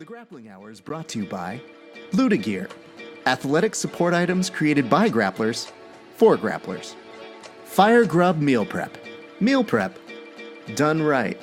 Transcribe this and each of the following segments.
The Grappling Hour is brought to you by Ludagear, athletic support items created by grapplers for grapplers. Fire Grub Meal Prep. Meal prep done right.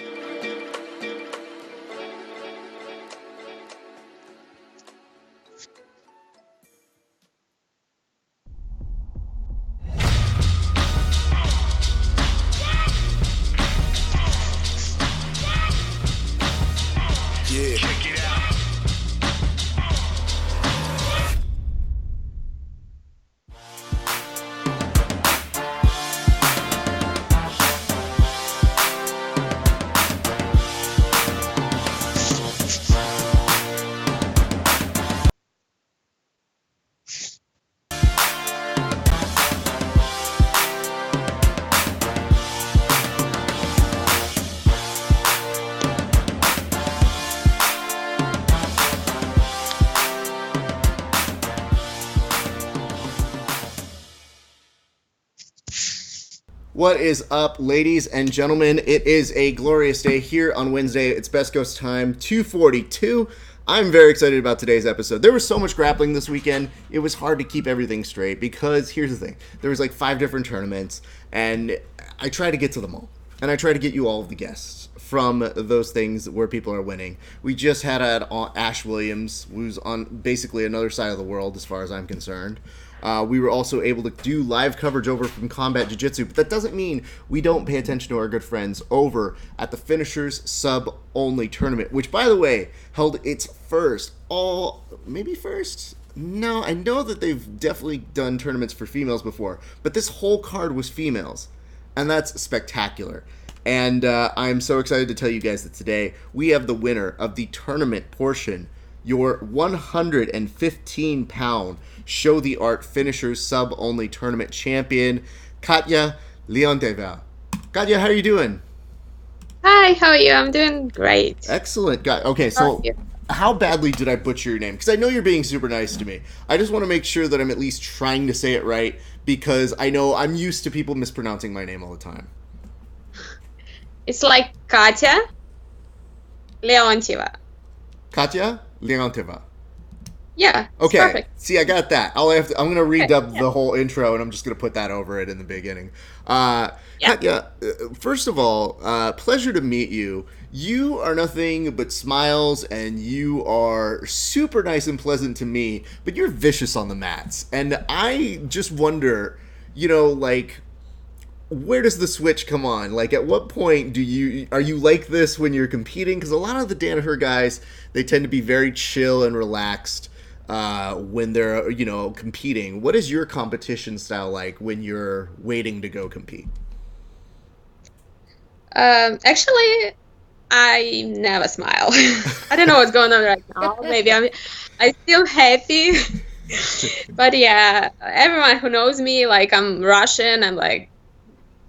What is up, ladies and gentlemen? It is a glorious day here on Wednesday. It's Best Coast time, 2:42. I'm very excited about today's episode. There was so much grappling this weekend, it was hard to keep everything straight because here's the thing. There was like 5 different tournaments, and I try to get to them all. And I try to get you all of the guests from those things where people are winning. We just had Ash Williams, who's on basically another side of the world as far as I'm concerned. We were also able to do live coverage over from Combat Jiu-Jitsu, but that doesn't mean we don't pay attention to our good friends over at the Finishers Sub-Only Tournament, which, by the way, held its first. No, I know that they've definitely done tournaments for females before, but this whole card was females, and that's spectacular. And I'm so excited to tell you guys that today we have the winner of the tournament portion, your 115-pound Show the Art Finishers Sub-Only Tournament champion, Katerina Leontyeva. Katya, how are you doing? Hi, how are you? I'm doing great. Excellent. Okay, so how badly did I butcher your name? Because I know you're being super nice to me. I just want to make sure that I'm at least trying to say it right, because I know I'm used to people mispronouncing my name all the time. It's like Katya Leontyeva. Katya Leontyeva. Yeah. Okay. Perfect. See, I got that. I'm going to redub the whole intro, and I'm just going to put that over it in the beginning. Katya, first of all, pleasure to meet you. You are nothing but smiles, and you are super nice and pleasant to me, but you're vicious on the mats. And I just wonder, where does the switch come on? Like, at what point are you like this when you're competing? Because a lot of the Danaher guys, they tend to be very chill and relaxed when they're, competing. What is your competition style like when you're waiting to go compete? Actually, I never smile. I don't know what's going on right now. Maybe I'm still happy. But yeah, everyone who knows me, like, I'm Russian. I'm like,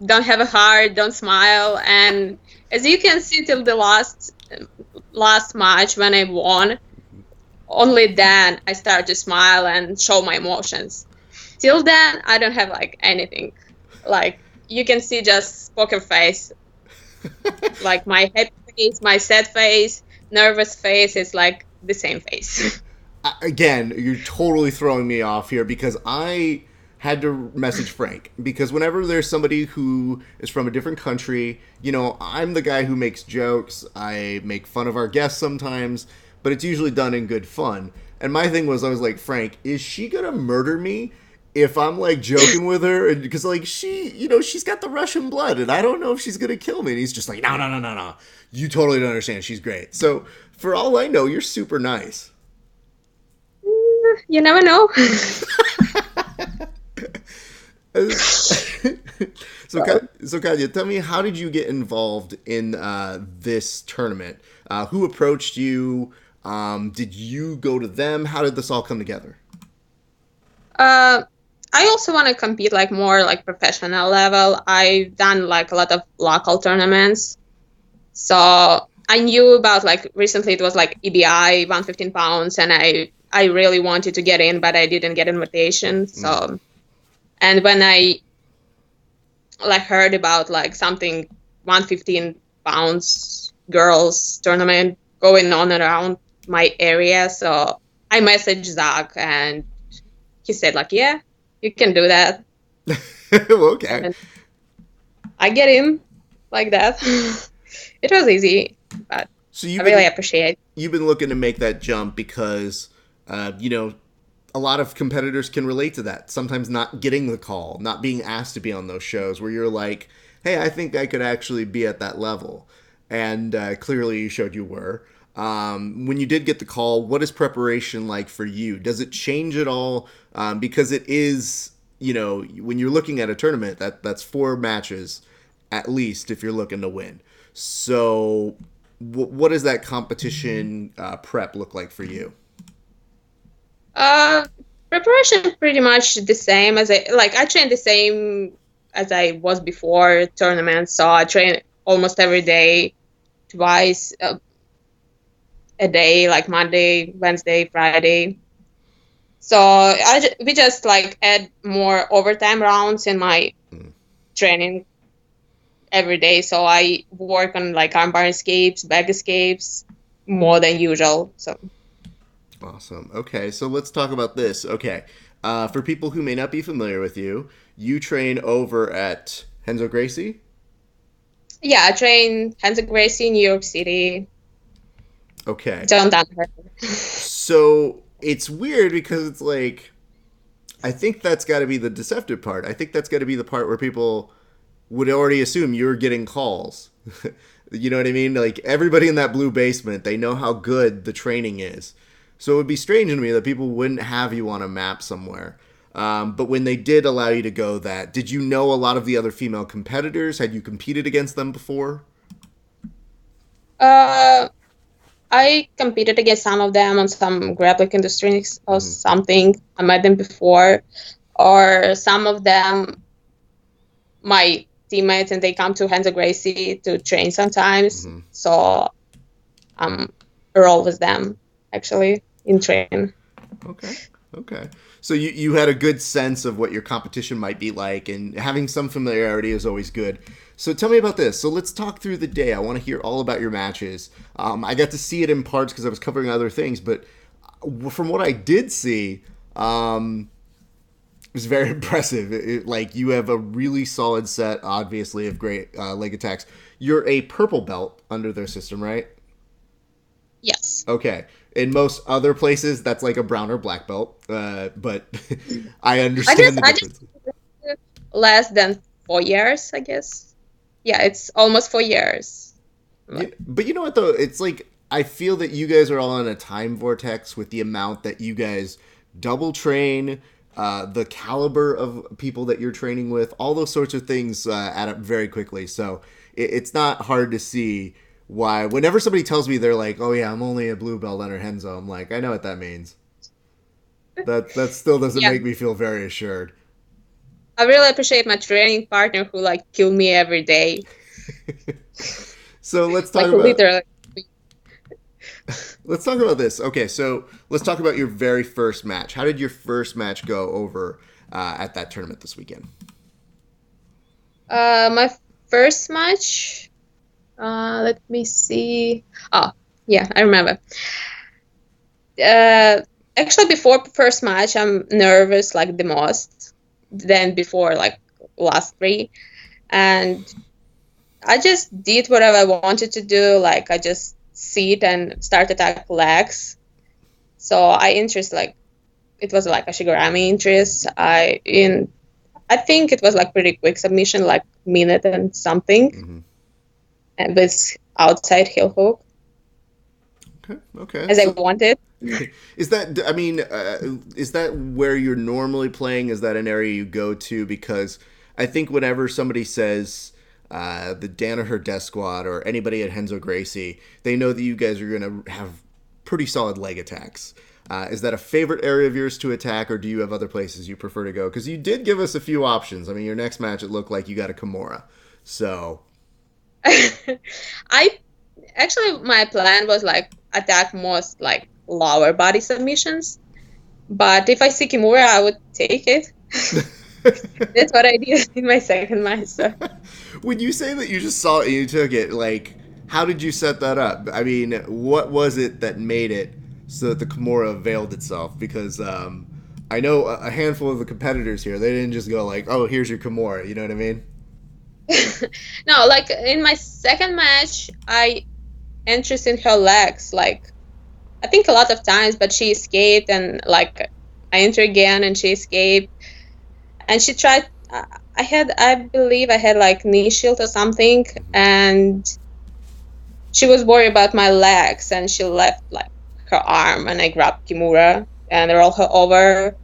don't have a heart, don't smile. And as you can see, till the last match when I won, only then I start to smile and show my emotions. Till then, I don't have like anything. Like, you can see just poker face. Like, my happy face, my sad face, nervous face is like the same face. Again, you're totally throwing me off here, because I had to message Frank, because whenever there's somebody who is from a different country, I'm the guy who makes jokes. I make fun of our guests sometimes, but it's usually done in good fun. And my thing was, I was like, Frank, is she gonna murder me if I'm like joking with her? And because like she's got the Russian blood, and I don't know if she's gonna kill me. And he's just like, no, you totally don't understand. She's great. So for all I know, you're super nice. You never know. So Katya, tell me, how did you get involved in this tournament? Who approached you? Did you go to them? How did this all come together? I also want to compete like more like professional level. I've done like a lot of local tournaments. So I knew about, like, recently it was like EBI 115 pounds, and I really wanted to get in, but I didn't get invitation. So, and when I like heard about like something 115 pounds girls tournament going on around my area. So I messaged Zach, and he said like, yeah, you can do that. Okay. And I get in like that. It was easy, but So I really appreciate it. you've been looking to make that jump because you know, a lot of competitors can relate to that. Sometimes not getting the call, not being asked to be on those shows where you're like, hey, I think I could actually be at that level. And clearly you showed you were. When you did get the call, what is preparation like for you? Does it change at all? Because it is, you know, when you're looking at a tournament, that's 4 matches at least if you're looking to win. So, what does that competition prep look like for you? Uh, Preparation pretty much the same as I train the same as I was before tournament. So I train almost every day, twice a day, like Monday, Wednesday, Friday. So we just like add more overtime rounds in my Mm. training every day. So I work on like armbar escapes, back escapes more than usual. So Awesome. Okay, so let's talk about this. Okay, for people who may not be familiar with you, you train over at Henzo Gracie. yeah, I train Hansa Gracie in New York City. Okay, Don't her. so it's weird because it's like I think that's got to be the deceptive part. I think that's got to be the part where people would already assume you're getting calls. You know what I mean? Like everybody in that blue basement, they know how good the training is. So it would be strange to me that people wouldn't have you on a map somewhere. But when they did allow you to go that, did you know a lot of the other female competitors? Had you competed against them before? Uh, I competed against some of them on some grappling industries or Mm-hmm. something. I met them before, or some of them my teammates, and they come to Hansa Gracie to train sometimes. Mm-hmm. So roll with them actually in train. Okay. Okay. So you had a good sense of what your competition might be like, and having some familiarity is always good. So tell me about this. So let's talk through the day. I want to hear all about your matches. I got to see it in parts because I was covering other things, but from what I did see, it was very impressive. Like you have a really solid set, obviously, of great leg attacks. You're a purple belt under their system, right? Yes. Okay. In most other places, that's like a brown or black belt, but I understand the I just difference. less than 4 years, I guess. Yeah, it's almost 4 years. Yeah, but you know what though? It's like I feel that you guys are all in a time vortex with the amount that you guys double train, the caliber of people that you're training with, all those sorts of things add up very quickly. So it's not hard to see why. Whenever somebody tells me they're like, "Oh yeah, I'm only a blue belt under Henzo," I'm like, I know what that means. That still doesn't Yeah, make me feel very assured. I really appreciate my training partner who like kill me every day, So let's talk like about literally. this. Okay, so let's talk about your very first match. How did your first match go over at that tournament this weekend? My first match. Let me see. Oh, yeah, I remember. Actually, before first match, I'm nervous like the most. Than before like last three, and I just did whatever I wanted to do. Like I just sit and start attack legs. So I interest like it was like a shigurami interest. I think it was like pretty quick submission, like minute and something, Mm-hmm. and with outside heel hook Okay, okay. as I So wanted. is that? I mean, is that where you're normally playing? Is that an area you go to? Because I think whenever somebody says the Danaher Death Squad or anybody at Henzo Gracie, they know that you guys are going to have pretty solid leg attacks. Is that a favorite area of yours to attack, or do you have other places you prefer to go? Because you did give us a few options. I mean, your next match, it looked like you got a Kimura. So, I actually my plan was like attack most like lower body submissions, but if I see Kimura, I would take it. That's what I did in my second match. So. when you say that you just saw it and you took it, like, how did you set that up? I mean, what was it that made it so that the Kimura availed itself, because I know a handful of the competitors here. They didn't just go like, "Oh, here's your Kimura." You know what I mean? No, like in my second match, I entered in her legs, like I think a lot of times, but she escaped, and like I entered again and she escaped, and she tried. I believe I had like knee shield or something, and she was worried about my legs, and she left like her arm, and I grabbed Kimura and rolled her over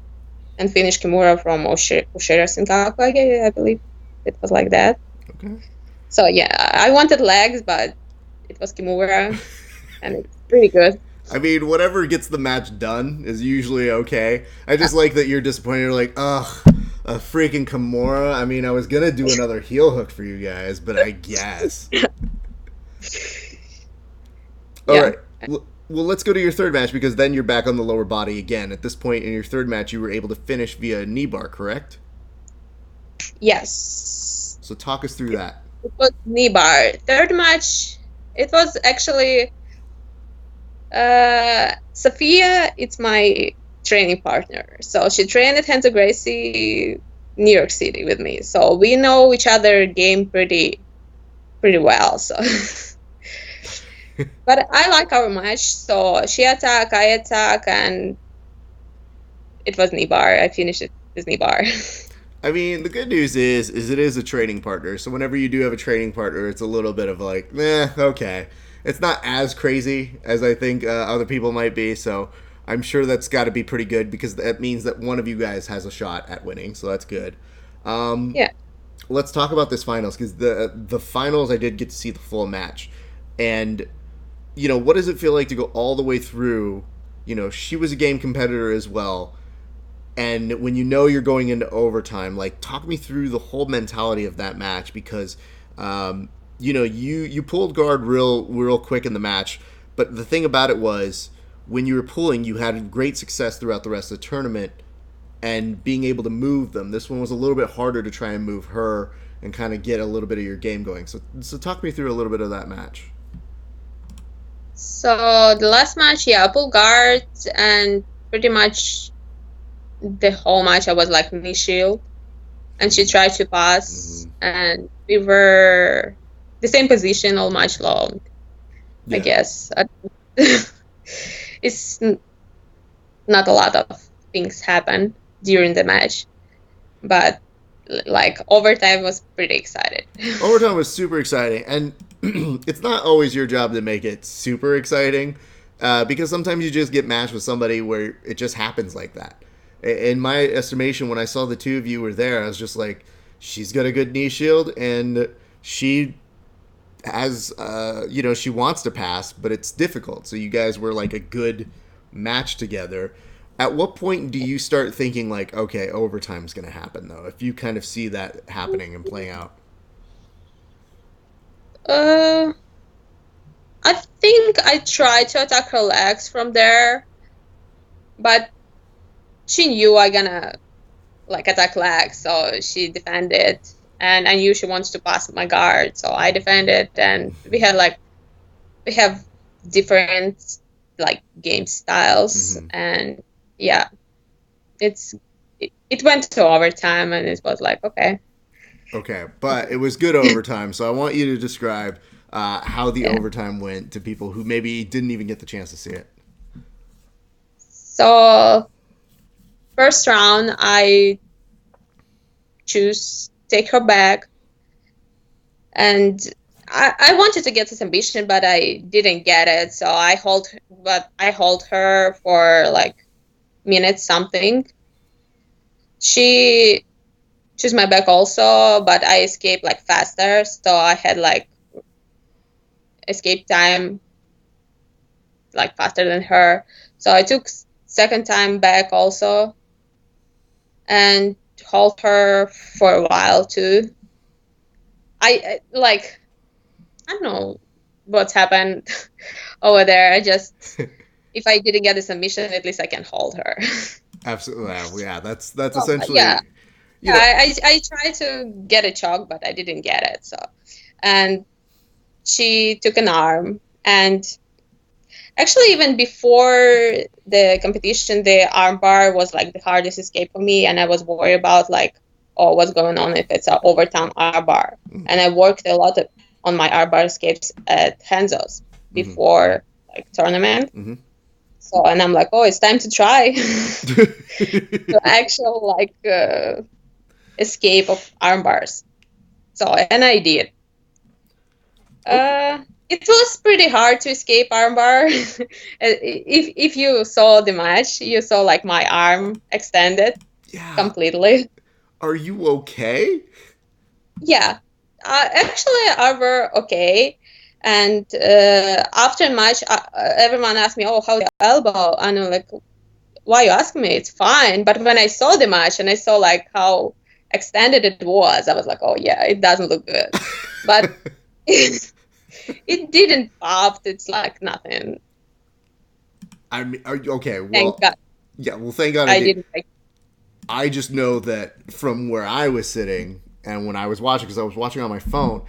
and finished Kimura from Oshira Senkaku. I believe it was like that. Okay. So yeah, I wanted legs, but it was Kimura, and it's pretty good. I mean, whatever gets the match done is usually okay. I just like that you're disappointed. You're like, ugh, a freaking Kimura. I mean, I was gonna do another heel hook for you guys, but I guess. All right. Well, let's go to your third match, because then you're back on the lower body again. At this point in your third match, you were able to finish via knee bar, correct? Yes. So talk us through that. It was knee bar. Third match, it was actually Sophia. It's my training partner. So she trained at Hands of Gracie, New York City with me. So we know each other game pretty well. So. But I like our match, so she attack, I attack, and it was knee bar. I finished it with knee bar. I mean, the good news is it is a training partner. So whenever you do have a training partner, it's a little bit of like, okay. It's not as crazy as I think other people might be. So I'm sure that's got to be pretty good, because that means that one of you guys has a shot at winning. So that's good. Yeah. Let's talk about this finals, because the finals, I did get to see the full match. And you know, what does it feel like to go all the way through? You know, she was a game competitor as well. And when you know you're going into overtime, like, talk me through the whole mentality of that match, because, you know, you pulled guard real quick in the match. But the thing about it was, when you were pulling, you had great success throughout the rest of the tournament and being able to move them. This one was a little bit harder to try and move her and kind of get a little bit of your game going. So talk me through a little bit of that match. So the last match, I pulled guard, and pretty much the whole match I was like knee shield, and she tried to pass, and we were the same position all match long. Yeah. I guess it's not a lot of things happen during the match, but like overtime was pretty excited. Overtime was super exciting, and it's not always your job to make it super exciting, because sometimes you just get matched with somebody where it just happens like that. In my estimation, when I saw the two of you were there, I was just like, she's got a good knee shield, and she has, you know, she wants to pass, but it's difficult. So you guys were like a good match together. At what point do you start thinking like, okay, overtime's going to happen, though, if you kind of see that happening and playing out? I think I tried to attack her legs from there, but she knew I gonna like attack legs, so she defended, and I knew she wants to pass my guard, so I defended, and we have different like game styles, and yeah, it went to overtime, and it was like okay. Okay, but it was good overtime, so I want you to describe how the overtime went to people who maybe didn't even get the chance to see it. So, first round, I choose take her back, and I wanted to get this ambition, but I didn't get it. So I hold her for like minutes something. She choose my back also, but I escaped like faster, so I had like escape time like faster than her. So I took second time back also, and hold her for a while too. I don't know what's happened over there. I just if I didn't get the submission, at least I can hold her. Absolutely, yeah. That's essentially. Yeah. You know. I tried to get a choke, but I didn't get it. So, and she took an arm, and Actually, even before the competition, the armbar was like the hardest escape for me, and I was worried about like, oh, what's going on if it's an overtime armbar. And I worked a lot on my armbar escapes at Hanzo's before like tournament. So, and I'm like, oh, it's time to try the actual like escape of armbars. So, and I did. It was pretty hard to escape armbar. If you saw the match, you saw like my arm extended completely. Are you okay? Yeah, actually, armbar okay. And after match, everyone asked me, "Oh, how's your elbow?" And I'm like, "Why you asking me? It's fine." But when I saw the match and I saw like how extended it was, I was like, "Oh yeah, it doesn't look good." But it didn't pop. It's like nothing. I mean, okay. Well, Thank God. Yeah. Well, thank God I didn't. I just know that from where I was sitting and when I was watching, because I was watching on my phone,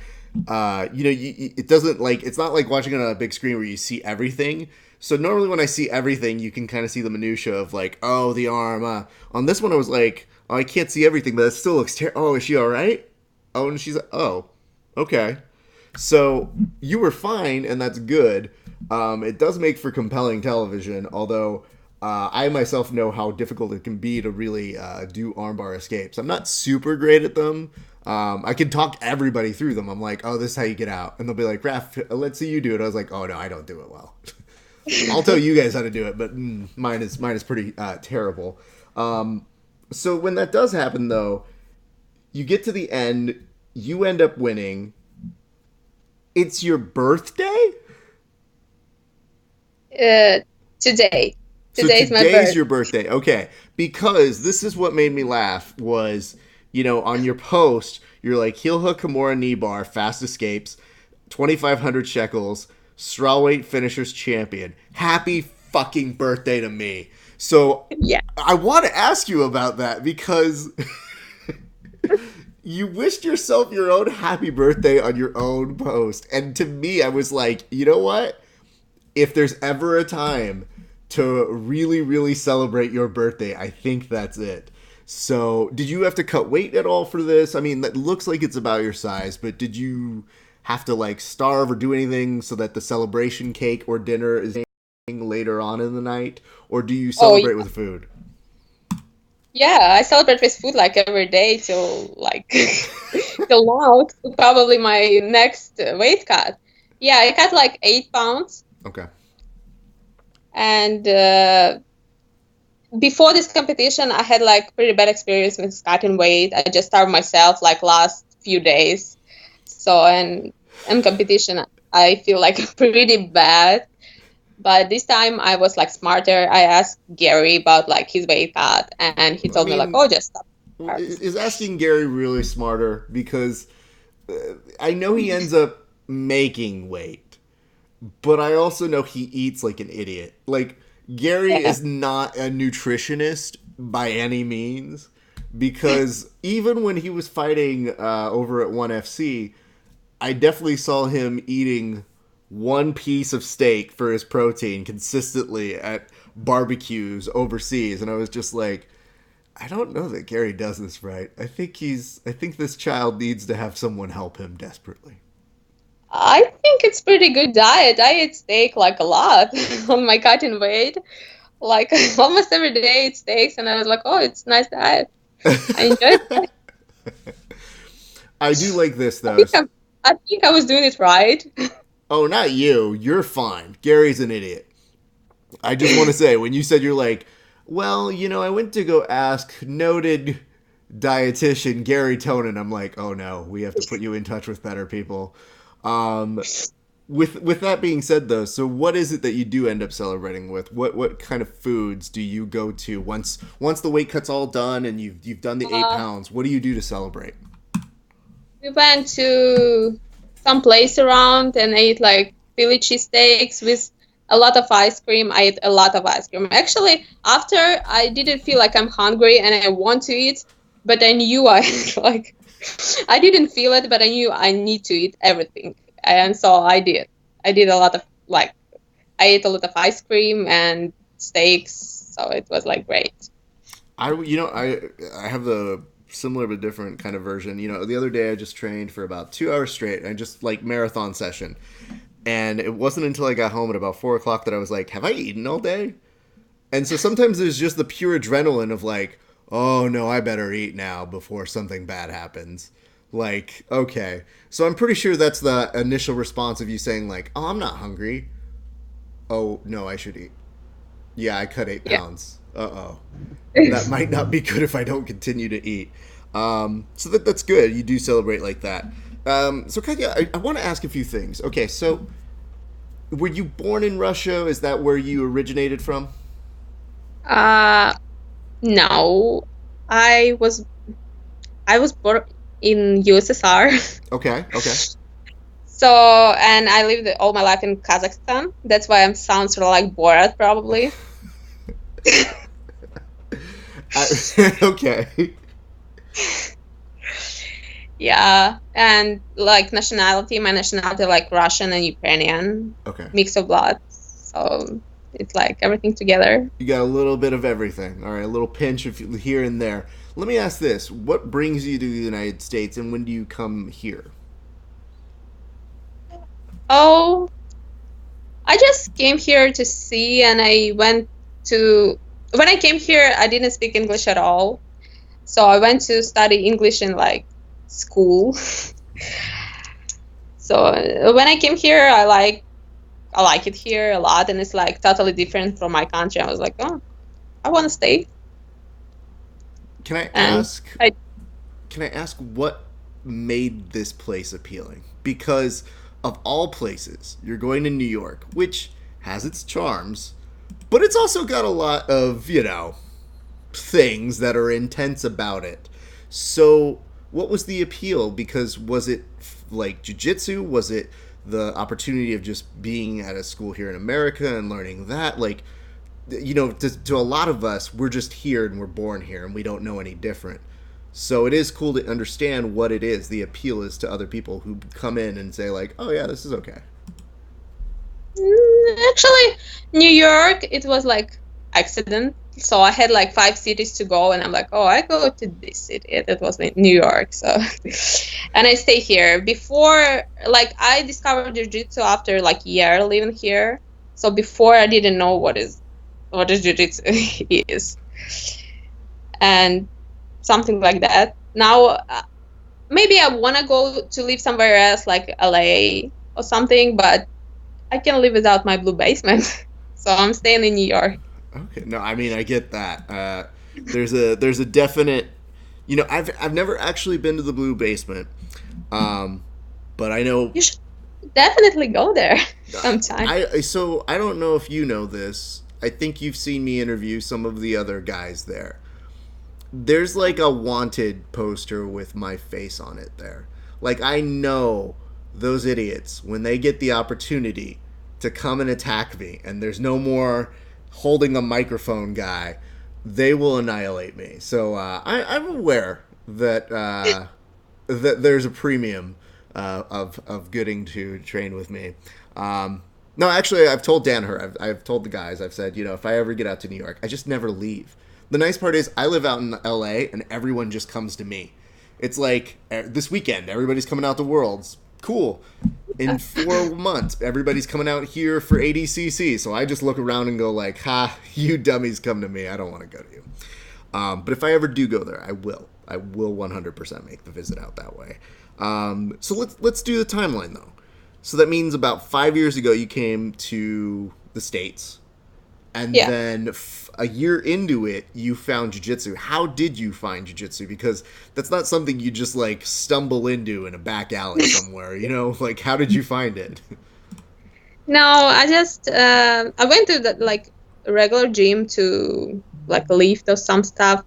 it doesn't like, it's not like watching it on a big screen where you see everything. So normally when I see everything, you can kind of see the minutia of like, oh, the arm. On this one, I was like, oh, I can't see everything, but it still looks terrible. Oh, is she all right? Oh, and she's like, oh, okay. So you were fine, and that's good. It does make for compelling television, although I myself know how difficult it can be to really do armbar escapes. I'm not super great at them. I can talk everybody through them. I'm like, oh, this is how you get out. And they'll be like, Raph, let's see you do it. I was like, oh, no, I don't do it well. I'll tell you guys how to do it, but mine is pretty terrible. So when that does happen, though, you get to the end, you end up winning. It's your birthday? Today. Today's my birthday. Your birthday. Okay. Because this is what made me laugh was, on your post, you're like, heel hook Kimura knee bar, fast escapes, 2,500 shekels, strawweight finishers champion. Happy fucking birthday to me. So yeah. I want to ask you about that because you wished yourself your own happy birthday on your own post. And to me, I was like, you know what? If there's ever a time to really, really celebrate your birthday, I think that's it. So, did you have to cut weight at all for this? I mean, that looks like it's about your size, but did you have to like starve or do anything so that the celebration cake or dinner is later on in the night? Or do you celebrate with food? Yeah, I celebrate with food like every day till like till now, probably my next weight cut. Yeah, I cut like 8 pounds. Okay. And before this competition, I had like pretty bad experience with cutting weight. I just starved myself like last few days. So in competition, I feel like pretty bad. But this time I was like smarter. I asked Gary about like his weight cut, and he told me like, oh, just stop. Is asking Gary really smarter? Because I know he ends up making weight, but I also know he eats like an idiot. Like, Gary is not a nutritionist by any means, because even when he was fighting over at 1FC, I definitely saw him eating one piece of steak for his protein consistently at barbecues overseas, and I was just like, I don't know that Gary does this right. I think this child needs to have someone help him desperately. I think it's pretty good diet. I eat steak like a lot on my cutting weight. Like almost every day I eat steaks, and I was like, oh, it's nice diet. I enjoy it. I do like this though. I think I was doing it right. Oh, not you. You're fine. Gary's an idiot. I just want to say, when you said you're like, well, I went to go ask noted dietitian Gary Tonin, I'm like, oh no, we have to put you in touch with better people. With that being said, though, so what is it that you do end up celebrating with? What kind of foods do you go to once the weight cut's all done and you've done the 8 pounds? What do you do to celebrate? We went to some place around and ate like Philly cheesesteaks with a lot of ice cream. I ate a lot of ice cream. Actually, after I didn't feel like I'm hungry and I want to eat, but I knew I didn't feel it, but I knew I need to eat everything. And so I did. I did a lot of like I ate a lot of ice cream and steaks, so it was like great. I have the similar but different kind of version. The other day I just trained for about 2 hours straight. And I just like marathon session, and it wasn't until I got home at about 4 o'clock that I was like, "Have I eaten all day?" And so sometimes there's just the pure adrenaline of like, "Oh no, I better eat now before something bad happens." Like, okay, so I'm pretty sure that's the initial response of you saying like, "Oh, I'm not hungry. Oh no, I should eat. Yeah, I cut 8 pounds. Uh-oh. That might not be good if I don't continue to eat." So that's good. You do celebrate like that. So Katya, I want to ask a few things. Okay, so were you born in Russia? Is that where you originated from? Uh, no, I was I was born in USSR. Okay, okay. So, and I lived all my life in Kazakhstan. That's why I sound sort of like Borat, probably. Okay. Yeah, and like nationality, my nationality like Russian and Ukrainian, Okay. mix of blood. So it's like everything together. You got a little bit of everything. All right, a little pinch of here and there. Let me ask this: what brings you to the United States, and when do you come here? Oh, I just came here to see, and I went to. When I came here, I didn't speak English at all. So I went to study English in like school. So when I came here, I like it here a lot, and it's like totally different from my country. I was like, oh, I want to stay. Can I And ask? I Can I ask what made this place appealing? Because of all places, you're going to New York, which has its charms, but it's also got a lot of things that are intense about it. So, what was the appeal? Because was it like jujitsu? Was it the opportunity of just being at a school here in America and learning that? Like, to a lot of us, we're just here and we're born here and we don't know any different. So it is cool to understand what it is, the appeal is to other people who come in and say like, "Oh yeah, this is okay." actually New York, it was like accident. So I had like 5 cities to go, and I'm like, oh, I go to this city. That was New York. So, and I stay here. Before, like, I discovered jiu-jitsu after like a year living here. So before, I didn't know what is jiu-jitsu is, and something like that. Now, maybe I want to go to live somewhere else, like LA or something, but I can live without my blue basement. So I'm staying in New York. Okay, no, I mean I get that. There's a definite, I've never actually been to the Blue Basement, but I know You should definitely go there sometime. I don't know if you know this. I think you've seen me interview some of the other guys there. There's like a wanted poster with my face on it there. Like I know those idiots when they get the opportunity to come and attack me, and there's no more holding a microphone guy, they will annihilate me. So I'm aware that that there's a premium of getting to train with me. No, actually, I've told Danaher, I've told the guys, I've said, if I ever get out to New York, I just never leave. The nice part is I live out in LA and everyone just comes to me. It's like this weekend, everybody's coming out to Worlds. Cool. In 4 months, everybody's coming out here for ADCC. So I just look around and go like, ha, you dummies come to me. I don't want to go to you. But if I ever do go there, I will. I will 100% make the visit out that way. So let's do the timeline though. So that means about 5 years ago you came to the States, and Yeah. then a year into it you found jiu-jitsu. How did you find jiu-jitsu? Because that's not something you just like stumble into in a back alley somewhere. Like how did you find it? No, I just I went to the like regular gym to like lift or some stuff,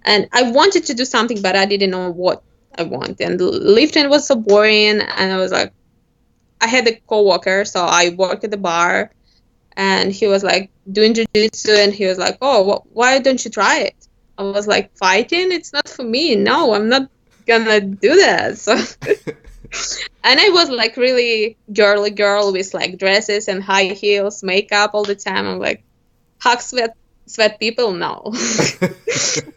and I wanted to do something, but I didn't know what I want. And lifting was so boring, and I was like, I had a coworker, so I worked at the bar, and he was like doing jiu-jitsu, and he was like, oh, why don't you try it? I was like, fighting, it's not for me. No, I'm not gonna do that. So And I was like really girly girl with like dresses and high heels, makeup all the time. I'm like, hug sweat people? No.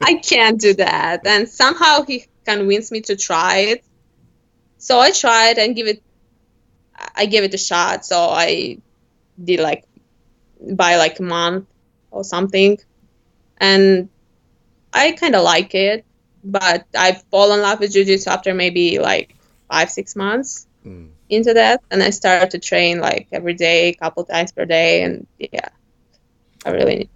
I can't do that. And somehow he convinced me to try it. So I tried and I gave it a shot. So I did like by like a month or something. And I kind of like it, but I fall in love with jiu-jitsu after maybe like 5, 6 months into that. And I started to train like every day, a couple times per day. And yeah, I really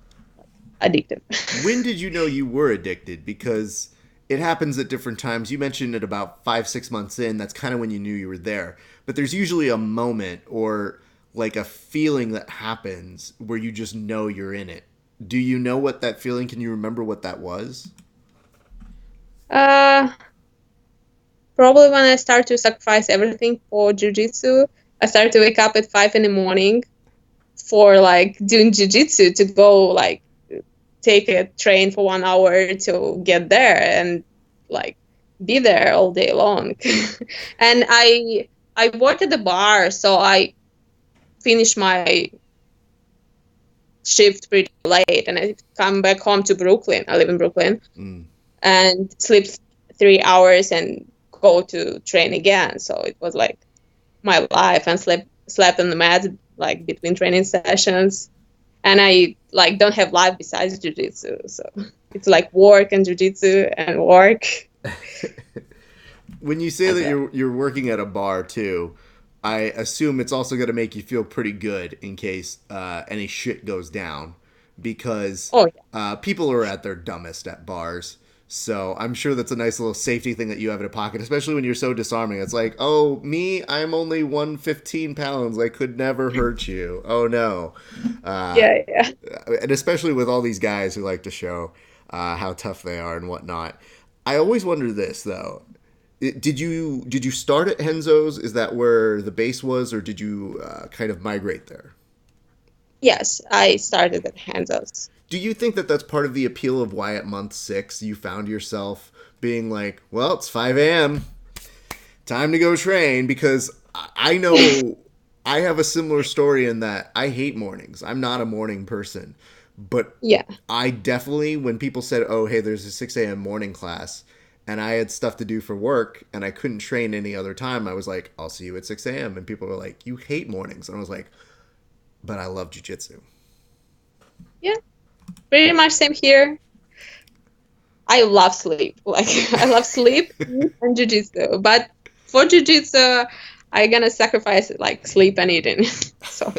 addicted. When did you know you were addicted? Because it happens at different times. You mentioned it about 5, 6 months in. That's kind of when you knew you were there. But there's usually a moment or like a feeling that happens where you just know you're in it. Do you know what that feeling? Can you remember what that was? Uh, Probably when I started to sacrifice everything for jiu-jitsu. I started to wake up at 5 in the morning for like doing jiu-jitsu to go like take a train for 1 hour to get there and like be there all day long. And I work at the bar, so I finish my shift pretty late and I come back home to Brooklyn. I live in Brooklyn and sleep 3 hours and go to train again. So it was like my life, and slept on the mat like between training sessions. And I like don't have life besides jiu-jitsu. So it's like work and jiu-jitsu and work. When you say that you're working at a bar too, I assume it's also going to make you feel pretty good in case any shit goes down, because people are at their dumbest at bars. So I'm sure that's a nice little safety thing that you have in a pocket, especially when you're so disarming. It's like, oh, me, I'm only 115 pounds. I could never hurt you. Oh, no. Yeah. And especially with all these guys who like to show how tough they are and whatnot. I always wonder this, though. Did you start at Henzo's? Is that where the base was, or did you kind of migrate there? Yes, I started at Hanzos. Do you think that that's part of the appeal of why at month 6 you found yourself being like, well, it's 5 a.m. time to go train? Because I know I have a similar story in that I hate mornings. I'm not a morning person. But Yeah. I definitely, when people said, oh, hey, there's a 6 a.m. morning class, and I had stuff to do for work, and I couldn't train any other time, I was like, I'll see you at 6 a.m. And people were like, you hate mornings. And I was like, but I love jiu-jitsu. Yeah. Pretty much same here. I love sleep. Like I love sleep and jiu-jitsu. But for jiu-jitsu, I'm gonna sacrifice like sleep and eating. So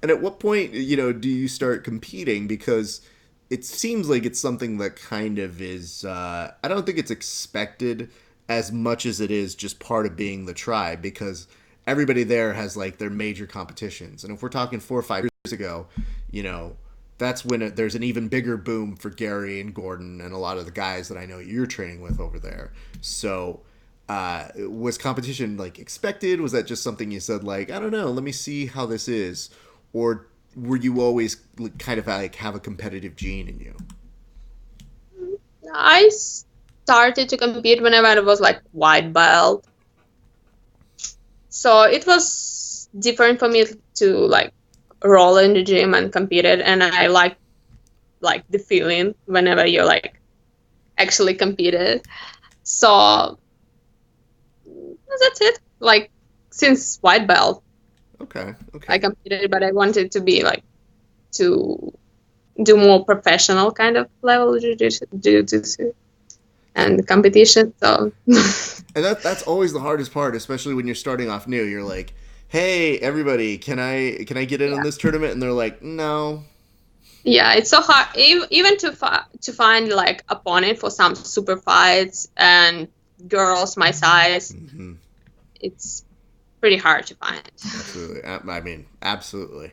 And at what point, do you start competing? Because it seems like it's something that kind of is, I don't think it's expected as much as it is just part of being the tribe, because everybody there has like their major competitions. And if we're talking 4 or 5 years ago, that's when there's an even bigger boom for Gary and Gordon and a lot of the guys that I know you're training with over there. So was competition like expected? Was that just something you said like, I don't know, let me see how this is? Or were you always kind of like have a competitive gene in you? I started to compete whenever I was like white belt. So it was different for me to like roll in the gym and compete it, and I like the feeling whenever you're like actually competed. So that's it. Like since white belt, Okay. I competed, but I wanted to be like to do more professional kind of level jiu-jitsu and competition. So And that's always the hardest part, especially when you're starting off new. You're like, "Hey, everybody, can I get in on this tournament?" And they're like, "No." yeah, it's so hard even to find like opponent for some super fights and girls my size. Mm-hmm. It's pretty hard to find. Absolutely. I mean, absolutely.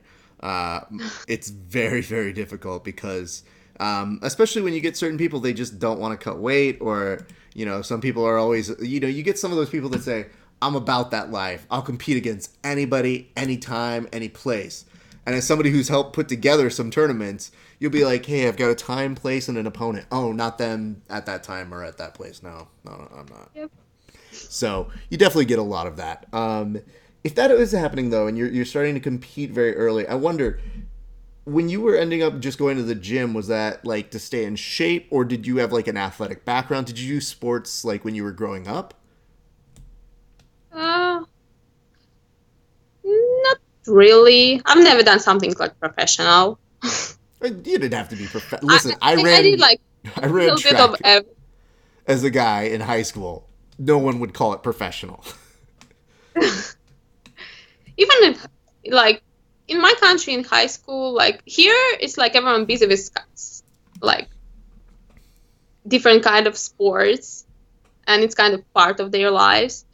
It's very, very difficult because, especially when you get certain people, they just don't want to cut weight, or some people are always, you get some of those people that say, "I'm about that life. I'll compete against anybody, anytime, any place." And as somebody who's helped put together some tournaments, you'll be like, "Hey, I've got a time, place, and an opponent. Oh, not them at that time or at that place. No, I'm not." Yep. So you definitely get a lot of that. If that is happening though, and you're starting to compete very early, I wonder when you were ending up just going to the gym, was that like to stay in shape, or did you have like an athletic background? Did you do sports like when you were growing up? Uh, Not really. I've never done something like professional. You didn't have to be I, Listen, I I did ran like I a ran little bit of track as a guy in high school. No one would call it professional. even if like in my country in high school, like here it's like everyone busy with like different kind of sports, and it's kind of part of their lives.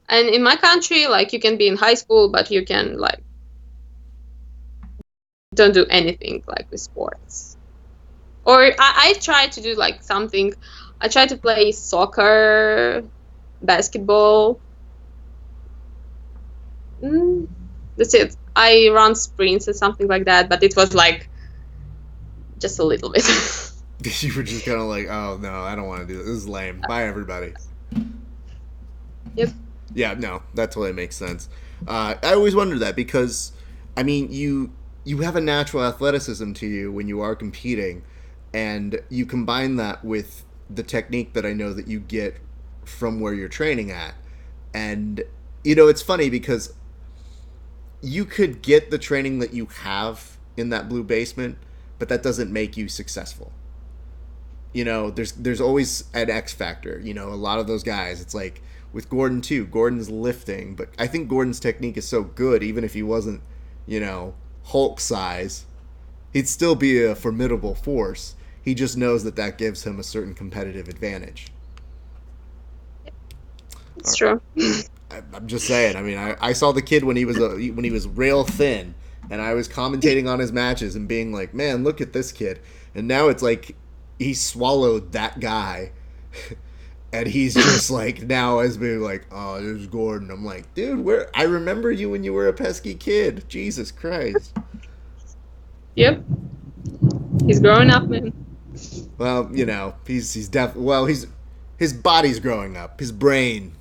And in my country, like you can be in high school, but you can like don't do anything like with sports. Or I try to do like something. I try to play soccer, basketball. Mm, that's it. I run sprints or something like that, but it was like just a little bit. You were just kind of like, oh no, I don't want to do this. This is lame. Bye, everybody. Yep. Yeah, no, that totally makes sense. I always wonder that because, I mean, you have a natural athleticism to you when you are competing, and you combine that with the technique that I know that you get from where you're training at, and it's funny because you could get the training that you have in that blue basement, but that doesn't make you successful. There's always an X factor. A lot of those guys, it's like with Gordon too. Gordon's lifting, but I think Gordon's technique is so good, even if he wasn't, Hulk size, he'd still be a formidable force. He just knows that gives him a certain competitive advantage. It's true. I'm just saying. I mean, I saw the kid when he was real thin, and I was commentating on his matches and being like, "Man, look at this kid." And now it's like he swallowed that guy, and he's just like now as being like, "Oh, there's Gordon." I'm like, "Dude, where? I remember you when you were a pesky kid. Jesus Christ." Yep. He's growing up, man. Well, he's his body's growing up. His brain,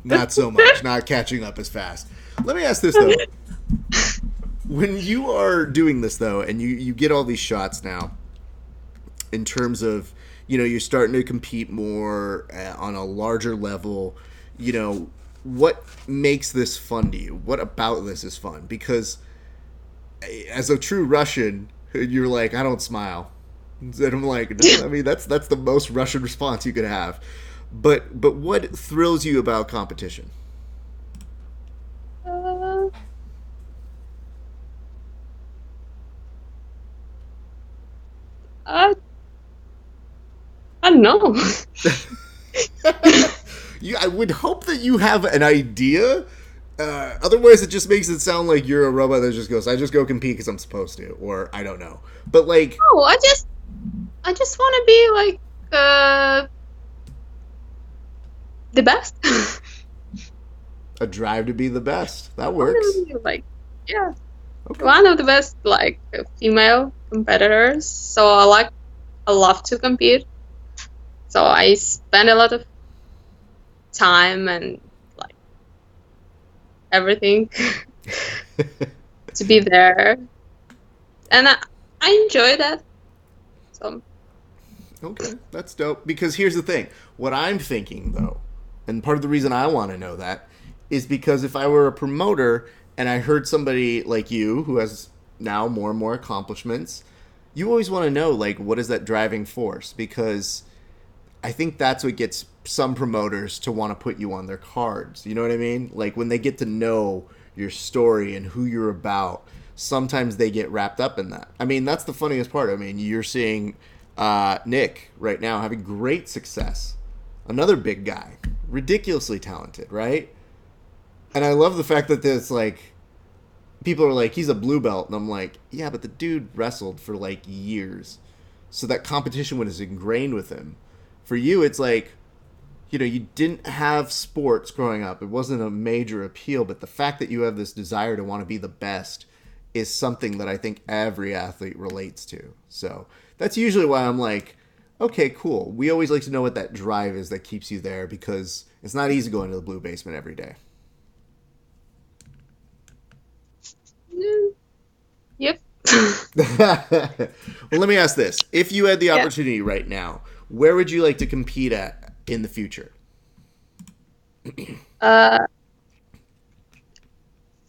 not so much. Not catching up as fast. Let me ask this though. When you are doing this though, and you get all these shots now, in terms of you're starting to compete more on a larger level, what makes this fun to you? What about this is fun? Because as a true Russian, you're like, I don't smile, and I'm like, no, I mean that's the most Russian response you could have. But what thrills you about competition? Uh, I I don't know. I would hope that you have an idea. Otherwise, it just makes it sound like you're a robot that just goes, "I just go compete because I'm supposed to," or I don't know. But like No, I just want to be like the best. a drive to be the best. That Want works. to be like yeah, Okay. one of the best like female competitors. So I love to compete. So I spend a lot of time and like everything to be there, and I enjoy that. So Okay, that's dope. Because here's the thing. What I'm thinking, though, and part of the reason I want to know that is because if I were a promoter and I heard somebody like you who has now more and more accomplishments, you always want to know, like, what is that driving force? Because I think that's what gets some promoters to want to put you on their cards. You know what I mean? Like, when they get to know your story and who you're about, sometimes they get wrapped up in that. I mean, that's the funniest part. I mean, you're seeing Nick right now having great success. Another big guy, ridiculously talented, right? And I love the fact that there's like people are like he's a blue belt, and I'm like, yeah, but the dude wrestled for like years, so that competition was ingrained with him. For you, it's like you didn't have sports growing up. It wasn't a major appeal, but the fact that you have this desire to want to be the best is something that I think every athlete relates to. So that's usually why I'm like, okay, cool. We always like to know what that drive is that keeps you there because It's not easy going to the blue basement every day. Yep. Well, let me ask this. If you had the Yeah. opportunity right now, where would you like to compete at in the future? Uh,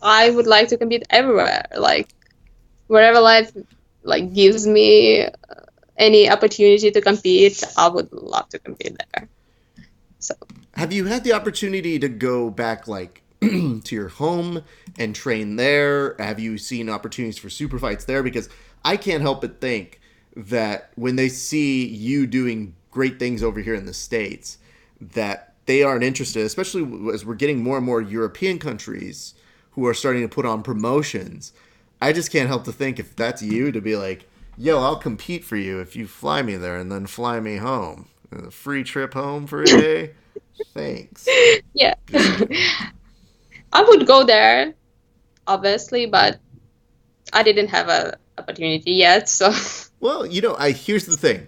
I would like to compete everywhere, like wherever life like gives me any opportunity to compete. I would love to compete there. So Have you had the opportunity to go back like to your home and train there? Have you seen opportunities for super fights there? Because I can't help but think that when they see you doing great things over here in the States, that they aren't interested, especially as we're getting more and more European countries who are starting to put on promotions. I just can't help to think if that's you to be like, yo, I'll compete for you if you fly me there and then fly me home. A free trip home for a day? Thanks. yeah, Just kidding. I would go there, obviously, but I didn't have a opportunity yet. So Well, I here's the thing.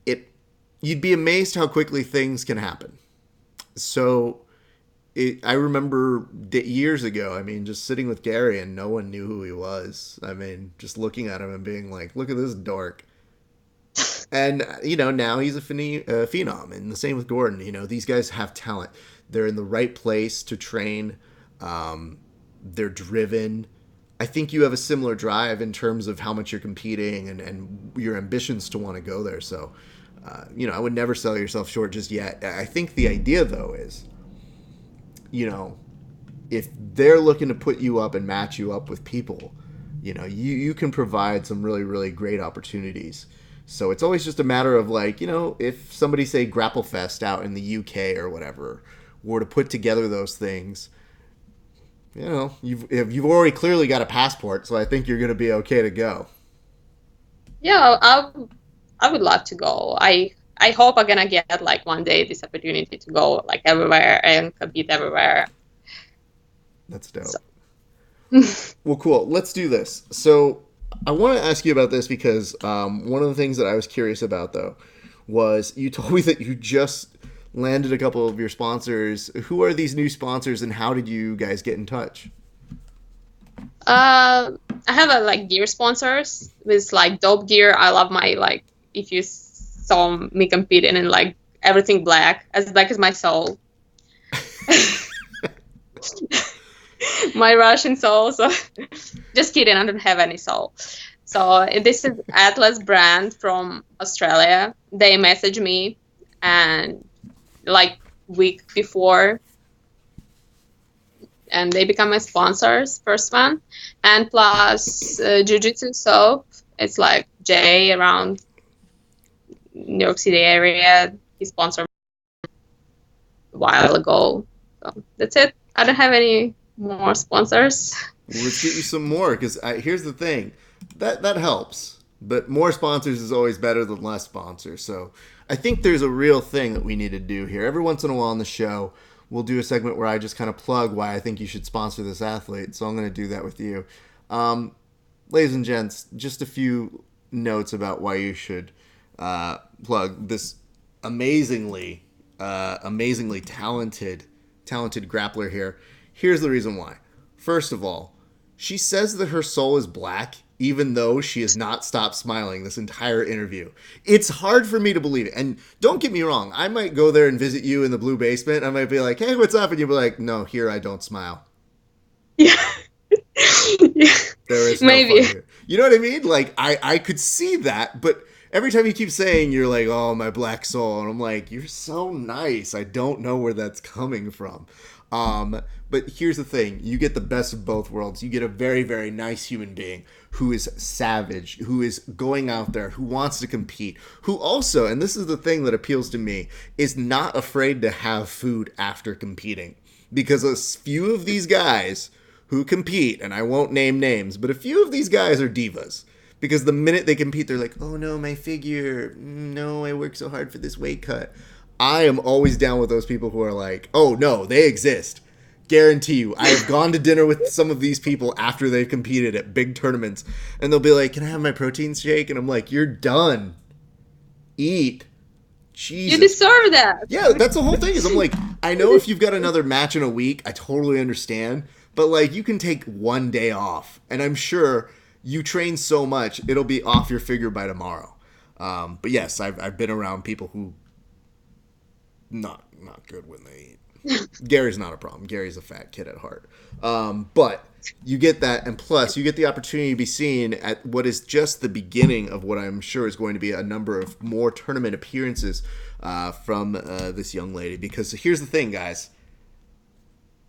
It You'd be amazed how quickly things can happen. So I remember years ago. I mean, just sitting with Gary and no one knew who he was. I mean, just looking at him and being like, "Look at this dork." And now he's a phenom, and the same with Gordon. These guys have talent. They're in the right place to train. They're driven. I think you have a similar drive in terms of how much you're competing and your ambitions to want to go there. So, I would never sell yourself short just yet. I think the idea, though, is, if they're looking to put you up and match you up with people, you can provide some really, really great opportunities. So it's always just a matter of like, if somebody, say, Grapple Fest out in the UK or whatever, were to put together those things, you've already clearly got a passport, so I think you're going to be okay to go. yeah, I would love to go. I hope I'm gonna get like one day this opportunity to go like everywhere and compete everywhere. That's dope. So. Well, cool. Let's do this. So I want to ask you about this because one of the things that I was curious about, though, was you told me that you just landed a couple of your sponsors. Who are these new sponsors, and how did you guys get in touch? I have a like gear sponsors with like dope gear. I love my like if you saw me competing in like everything black as my soul. My Russian soul. So just kidding, I don't have any soul. So this is Atlas brand from Australia. They messaged me and like week before, and they become my sponsors, first one. And plus Jiu-Jitsu soap. It's like Jay around New York City area. He sponsored me a while ago. So that's it. I don't have any more sponsors. Well, let's get you some more, because here's the thing. That helps. But more sponsors is always better than less sponsors. So I think there's a real thing that we need to do here. Every once in a while on the show, we'll do a segment where I just kind of plug why I think you should sponsor this athlete. So I'm going to do that with you. Ladies and gents, just a few notes about why you should plug this amazingly talented grappler here. Here's the reason why. First of all, she says that her soul is black, even though she has not stopped smiling this entire interview. It's hard for me to believe it. And don't get me wrong, I might go there and visit you in the blue basement. I might be like, hey, what's up? And you'll be like, no, here I don't smile. Yeah. Yeah. There is no Maybe. fun here. You know what I mean? Like, I could see that, but every time you keep saying you're like, oh, my black soul, and I'm like, you're so nice. I don't know where that's coming from. But here's the thing. You get the best of both worlds. You get a very, very nice human being who is savage, who is going out there, who wants to compete, who also, and this is the thing that appeals to me, is not afraid to have food after competing. Because a few of these guys who compete, and I won't name names, but a few of these guys are divas. Because the minute they compete, they're like, oh no, my figure. No, I worked so hard for this weight cut. I am always down with those people who are like, oh no, they exist. Guarantee you. I have gone to dinner with some of these people after they've competed at big tournaments, and they'll be like, can I have my protein shake? And I'm like, you're done. Eat. Jesus. You deserve that. Yeah, that's the whole thing. Is I'm like, I know if you've got another match in a week, I totally understand. But like, you can take one day off, and I'm sure you train so much it'll be off your figure by tomorrow. But yes, I've been around people who not good when they eat. Gary's not a problem. Gary's a fat kid at heart. But you get that, and plus you get the opportunity to be seen at what is just the beginning of what I'm sure is going to be a number of more tournament appearances from this young lady. Because here's the thing, guys.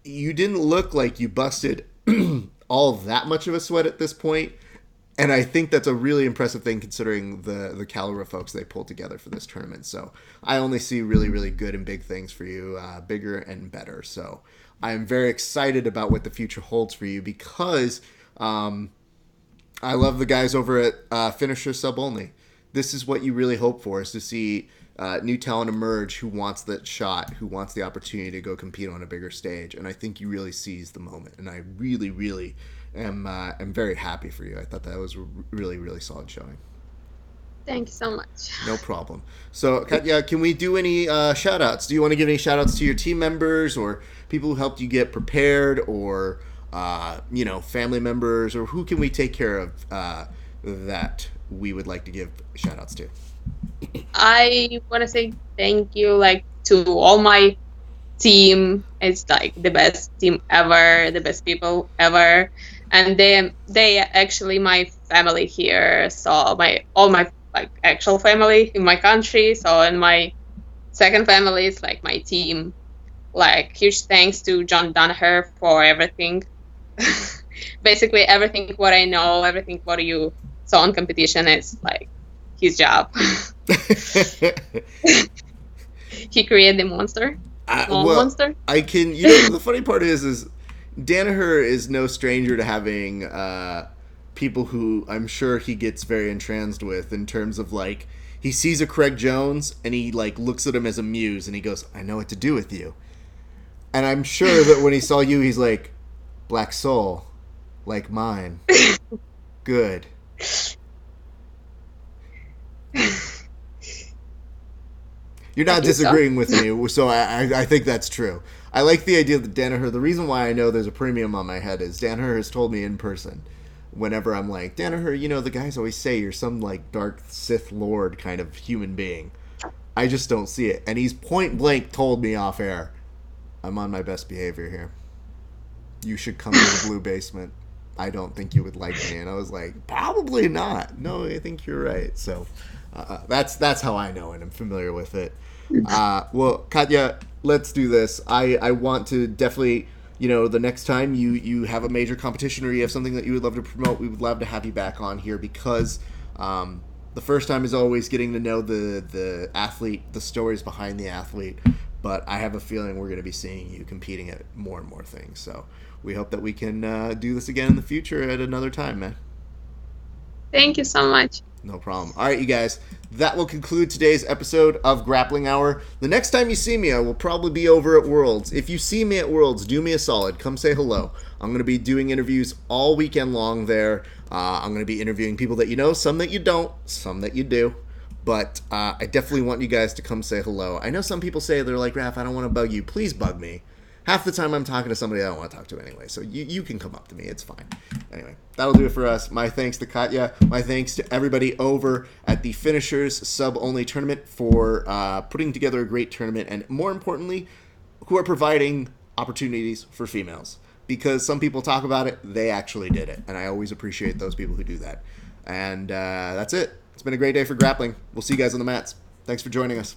You didn't look like you busted all that much of a sweat at this point. And I think that's a really impressive thing considering the caliber of folks they pulled together for this tournament. So I only see really, really good and big things for you, bigger and better. So I am very excited about what the future holds for you because I love the guys over at Finisher Sub Only. This is what you really hope for, is to see new talent emerge who wants that shot, who wants the opportunity to go compete on a bigger stage. And I think you really seize the moment. And I really, really am very happy for you. I thought that was a really, really solid showing. Thank you so much. No problem. So, Katya, can we do any shout-outs? Do you want to give any shout-outs to your team members or people who helped you get prepared or, family members? Or who can we take care of that we would like to give shout-outs to? I want to say thank you, to all my team. It's the best team ever, the best people ever, and they actually my family here. So all my actual family in my country. So and my second family is my team. Huge thanks to John Danaher for everything. Basically everything what I know, everything what you saw in competition is his job. He created the monster. Monster. I can. The funny part is Danaher is no stranger to having people who I'm sure he gets very entranced with in terms of he sees a Craig Jones and he looks at him as a muse and he goes, I know what to do with you. And I'm sure that when he saw you, he's like, black soul, like mine. Good. You're not disagreeing with me, so I think that's true. I like the idea that Danaher, the reason why I know there's a premium on my head is Danaher has told me in person, whenever I'm like, Danaher, the guys always say you're some dark Sith Lord kind of human being. I just don't see it. And he's point blank told me off air, I'm on my best behavior here. You should come to the blue basement. I don't think you would like me. And I was like, probably not. No, I think you're right. So that's how I know and I'm familiar with it. Well, Katya, let's do this. I want to definitely, the next time you have a major competition or you have something that you would love to promote, we would love to have you back on here because the first time is always getting to know the athlete, the stories behind the athlete. But I have a feeling we're going to be seeing you competing at more and more things. So we hope that we can do this again in the future at another time, man. Thank you so much. No problem. All right, you guys. That will conclude today's episode of Grappling Hour. The next time you see me, I will probably be over at Worlds. If you see me at Worlds, do me a solid. Come say hello. I'm going to be doing interviews all weekend long there. I'm going to be interviewing people that you know, some that you don't, some that you do. But I definitely want you guys to come say hello. I know some people say, they're like, Raph, I don't want to bug you. Please bug me. Half the time I'm talking to somebody I don't want to talk to anyway. So you can come up to me. It's fine. Anyway, that'll do it for us. My thanks to Katya. My thanks to everybody over at the Finishers Sub-Only Tournament for putting together a great tournament. And more importantly, who are providing opportunities for females. Because some people talk about it, they actually did it. And I always appreciate those people who do that. And that's it. It's been a great day for grappling. We'll see you guys on the mats. Thanks for joining us.